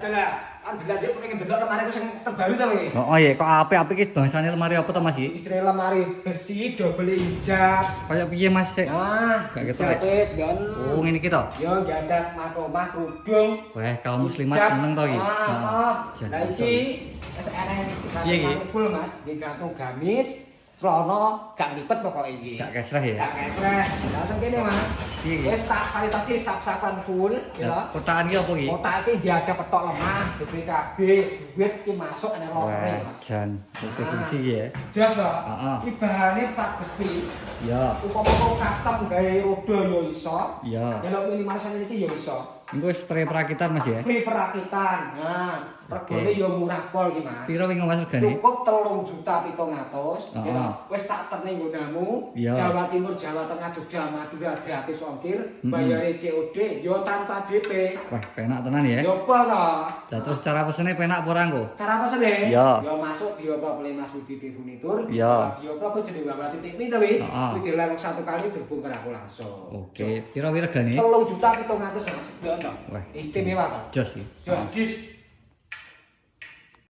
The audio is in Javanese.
Alhamdulillah dia pengen delok lemari aku sing terbaru ta kowe. Oh iya, kok apik-apik iki bangsane lemari apa to Mas iki? Istri lemari besi double hijab. Kayak piye Mas sik? Nah, Gak ketok. Oh, ngene iki to. Yo gadak makromah kerudung. Wah, kaum muslimat seneng to iki. Lah iki SNN Piye iki? full Mas, digantung gamis, celana gak lipet pokoke iki. Gak kesrah ya. Gak kesreh. Langsung kene Mas. Piye iki? Wis tak kualitasi sak-sakan full, ya. Kotakan iki apa iki? Kotak iki dia ada petok lemah, BPKB, duit iki masuk ana lore Wah, Mas. jan. Oke fungsi iki ya. Jelas toh? Heeh. Iki bahane tak besi. Ya. Upama custom gawe roda yo iso. Ya. Delok minimal iki yo iso. Engko spray perakitan Mas ya. Free perakitan. Nah, regane yo murah pol iki Mas. Piro wingi Mas regane? Cukup 3.700.000. Heeh. Wis tak terne nggonamu. Iya. Jawa Timur, Jawa Tengah, Jogja, Madura gratis ongkir, Mm-mm. bayare COD yo tanpa DP. Wah, penak tenan ya. Yo pol toh. Lah terus cara pesene penak apa ora engko? Cara pesen deh. Iya. Yo masuk Bioprop Mas Budi Furnitur. Iya. Bioprop jeneng Bapak titik mi to wi. Heeh. Kuwi dilewat satu kali gerbong aku langsung. Oke, piro regane? 3.700.000 Mas. Yo toh. Wah. Istimewa toh. Jos iki. Jos jis.